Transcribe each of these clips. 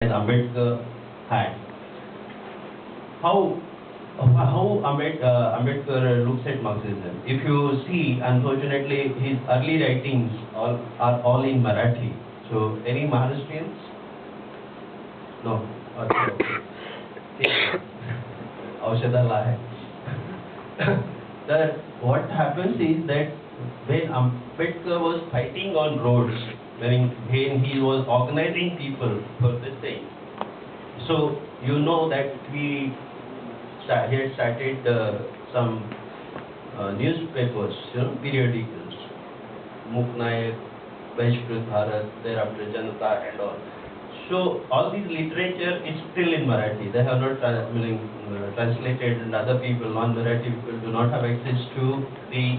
as Ambedkar had. How Ambedkar looks at Marxism. If you see, unfortunately, his early writings are all in Marathi. So, any Maharashtrians? No. Okay. औषधाला आहे. That what happens is that when Ambedkar was fighting on roads, when he was organizing people for this thing, so you know that he had started some newspapers, periodicals, Muknayak, Bahishkrit Bharat, thereafter Janata and all. So all these literature is still in Marathi. They have not translated, and other people, non-Marathi people, do not have access to the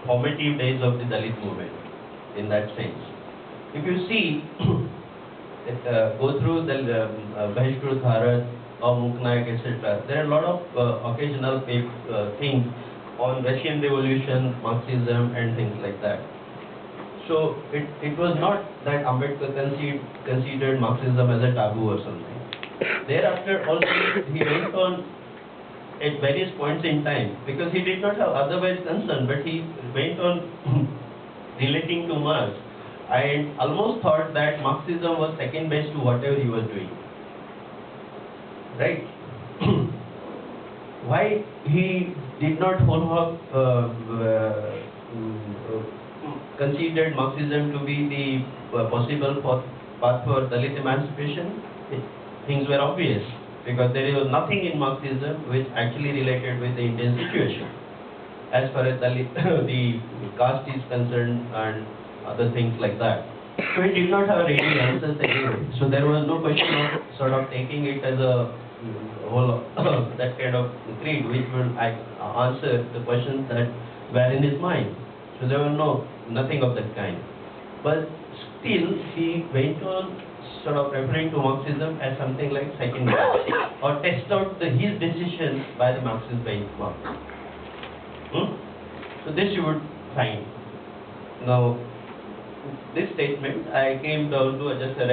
formative days of the Dalit movement in that sense. If you see, go through the Bahishkrit Bharat or Muknayak, etc., there are a lot of occasional things on Russian Revolution, Marxism, and things like that. So it was not that Ambedkar considered Marxism as a taboo or something. Thereafter also he went on at various points in time, because he did not have otherwise concern, but he went on relating to Marx and almost thought that Marxism was second best to whatever he was doing. Right? Why he did not considered Marxism to be the possible path for Dalit emancipation? Things were obvious, because there was nothing in Marxism which actually related with the Indian situation, as far as the caste is concerned and other things like that. So he did not have ready answers anyway. So there was no question of sort of taking it as a whole that kind of creed which will answer the questions that were in his mind. So there was nothing of that kind. But still he went on sort of referring to Marxism as something like second best, or test out his decision by the Marxist benchmark. So this you would find. Now, this statement I came down to just a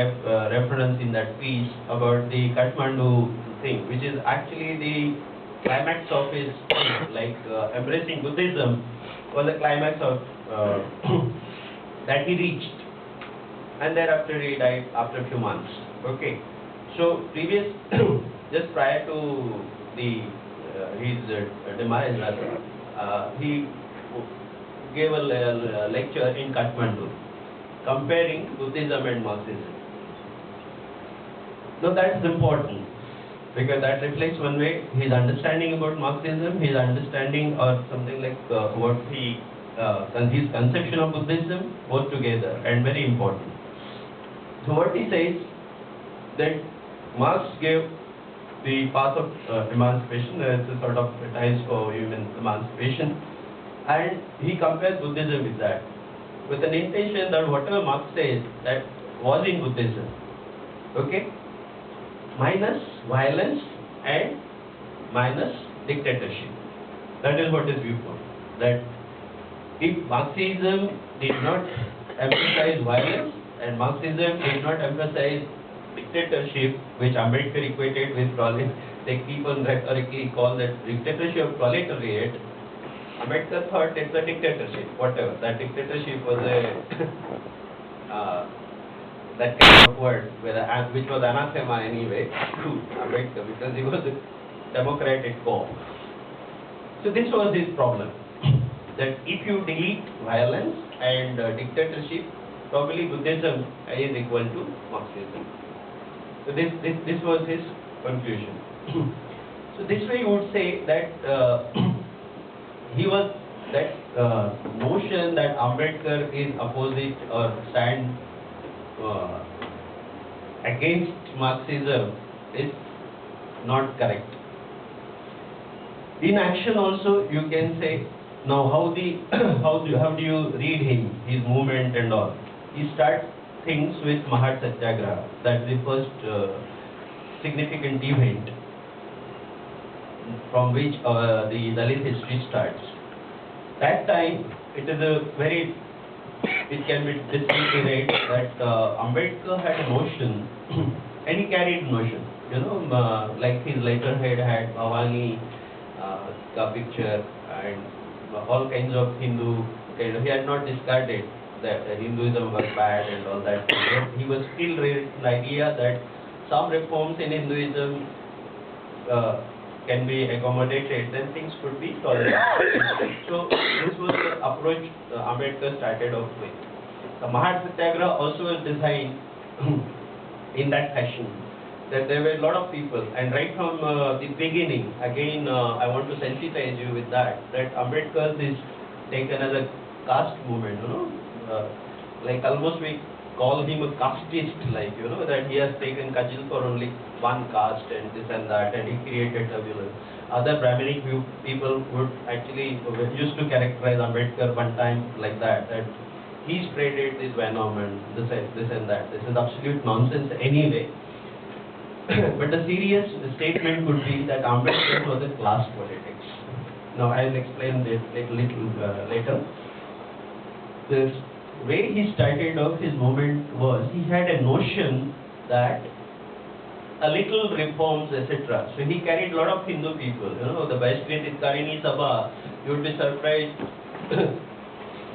reference in that piece about the Kathmandu thing, which is actually the climax of his thing, like embracing Buddhism was the climax of that he reached, and thereafter he died after a few months. Okay, so just prior to his demise, he gave a lecture in Kathmandu comparing Buddhism and Marxism. Now that's important, because that reflects one way his understanding about Marxism, his understanding or something like what his conception of Buddhism, both together, and very important. So what he says, that Marx gave the path of emancipation as a sort of ties for human emancipation, and he compares Buddhism with that, with an intention that whatever Marx says that was in Buddhism, okay, minus violence and minus dictatorship. That is what is viewpoint. That if Marxism did not emphasize violence and Marxism did not emphasize dictatorship, which Ambedkar equated with they keep on rhetorically call that dictatorship of proletariat, Ambedkar thought it's a dictatorship, whatever. That dictatorship was that kind of word, which was anathema anyway to Ambedkar, because he was a Democrat at core. So this was his problem, that if you delete violence and dictatorship, probably Buddhism is equal to Marxism. So this was his conclusion. So this way you would say that he was that notion that Ambedkar is opposite or stand against Marxism is not correct. In action also you can say, now how do you read him, his movement and all? He starts things with Mahat Satyagraha. That's the first significant event from which the Dalit history starts. That time it can be distinctly read that Ambedkar had a notion And he carried notion, like his letterhead had Bhavani picture and all kinds of Hindu he had not discarded that Hinduism was bad and all that. But he was still raised the idea that some reforms in Hinduism can be accommodated, then things could be tolerated. So this was the approach Ambedkar started off with. The Mahar Satyagraha also was designed in that fashion, that there were a lot of people, and right from the beginning, again I want to sensitize you with that Ambedkar is taken as a caste movement, like almost we call him a casteist, like, that he has taken cudgel for only one caste and this and that, and he created turbulence. Other Brahminic people would actually used to characterize Ambedkar one time like that he spreaded this venom and this and that. This is absolute nonsense anyway. But the serious statement would be that Ambedkar was a class politics. Now I'll explain this little later. The way he started off his movement was he had a notion that a little reforms, etc. So he carried a lot of Hindu people. The Vaishnav Karini Sabha, you would be surprised,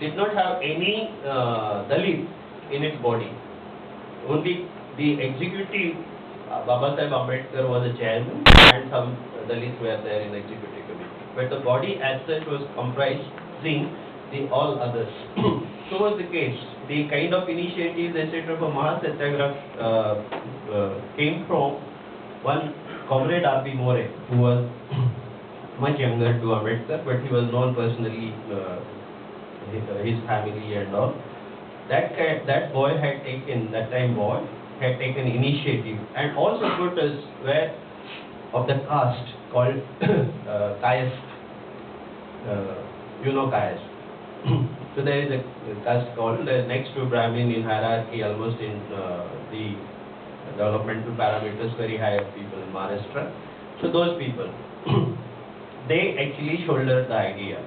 did not have any Dalit in its body. Only the executive, Baba Sahib Ambedkar was a chairman and some Dalits were there in the executive committee. But the body as such was comprising the all others. So was the case. The kind of initiatives, etc. for Mahar Satyagraha came from one comrade R.P. More, who was much younger to Ambedkar, but he was known personally, his family and all. That boy had taken, that time boy, had taken initiative, and all supporters were of the caste called caste, caste. So there is a caste called next to Brahmin in hierarchy, almost in the developmental parameters, very high people in Maharashtra. So those people, they actually shouldered the idea.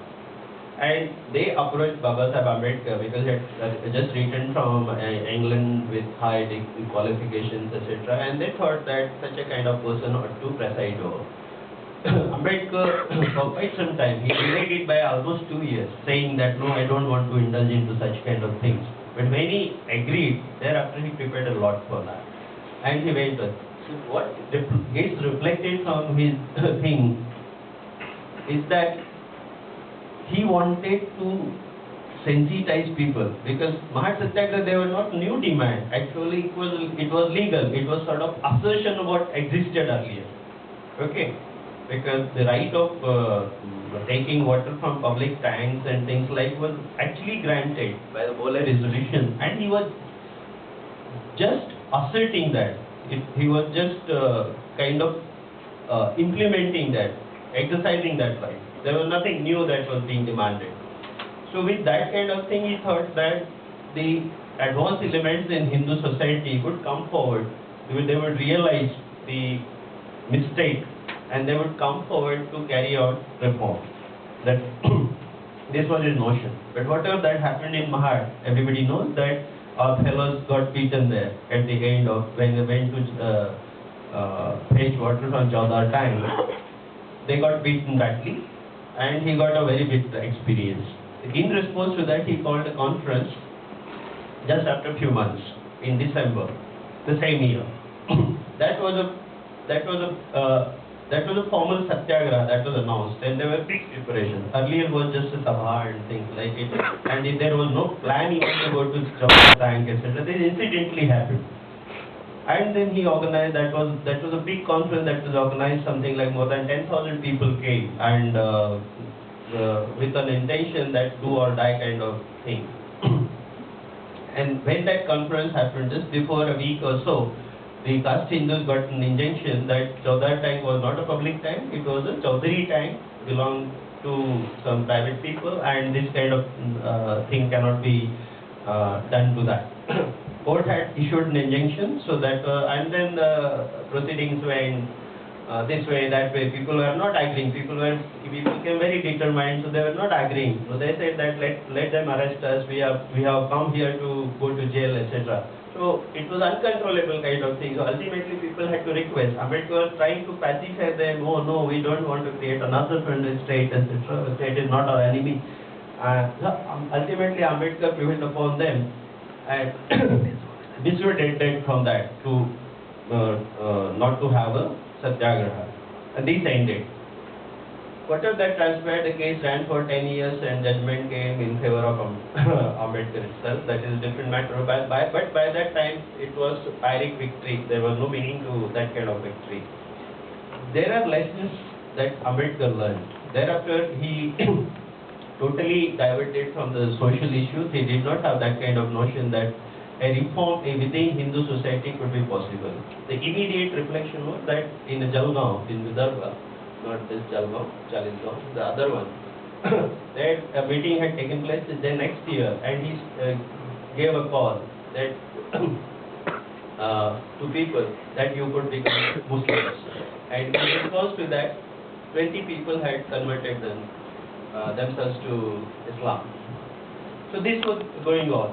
And they approached Baba Sahib Ambedkar because he had just returned from England with high qualifications, etc. And they thought that such a kind of person ought to preside over. Ambedkar, for quite some time, he delayed it by almost 2 years, saying that no, I don't want to indulge into such kind of things. But when he agreed, thereafter he prepared a lot for that. And he went on. So what gets reflected from his thing is that he wanted to sensitize people, because Mahar Satyagraha, they were not new demand. Actually, it was legal. It was sort of assertion of what existed earlier. Okay, because the right of taking water from public tanks and things like was actually granted by the Bole resolution, and he was just asserting that. He was just kind of implementing that, exercising that right. There was nothing new that was being demanded. So with that kind of thing, he thought that the advanced elements in Hindu society would come forward. They would realize the mistake and they would come forward to carry out reform. That this was his notion. But whatever that happened in Mahar, everybody knows that our fellows got beaten there at the end of when they went to fetch water from Chaudhar tank. They got beaten badly, and he got a very big experience. In response to that, he called a conference just after a few months in December, the same year. That was a formal satyagraha that was announced, and there were big preparations. Earlier it was just a sabha and things like it, and if there was no plan even to go to Chaudhar tank, etc., this incidentally happened. And then he organized, that was a big conference that was organized, something like more than 10,000 people came, and with an intention that do or die kind of thing. And when that conference happened, just before a week or so, the caste Hindus got an injunction that Chaudhar tank was not a public tank, it was a Chaudhary tank, belonged to some private people, and this kind of thing cannot be done to that. Court had issued an injunction, so that and then the proceedings went this way, that way. People were not agreeing. People became very determined, so they were not agreeing. So they said that let them arrest us. We have come here to go to jail, etc. So it was uncontrollable kind of thing. So ultimately people had to request. Ambedkar was trying to pacify them, oh no, we don't want to create another federal state, etc. The state is not our enemy. Ultimately Ambedkar prevailed upon them and dissuaded them from that to not to have a satyagraha. And this ended. Whatever that transpired, the case ran for 10 years and judgment came in favor of Ambedkar itself. That is a different matter. But by that time, it was Pyrrhic victory. There was no meaning to that kind of victory. There are lessons that Ambedkar learned. Thereafter, he totally diverted from the social issues. He did not have that kind of notion that a reform within Hindu society could be possible. The immediate reflection was that in Jalgaon, in Vidarbha, not this Jalgaon, Chalisgaon, the other one, that a meeting had taken place the next year, and he gave a call that to people that you could become Muslims. And in response to that, 20 people had converted themselves to Islam. So this was going on.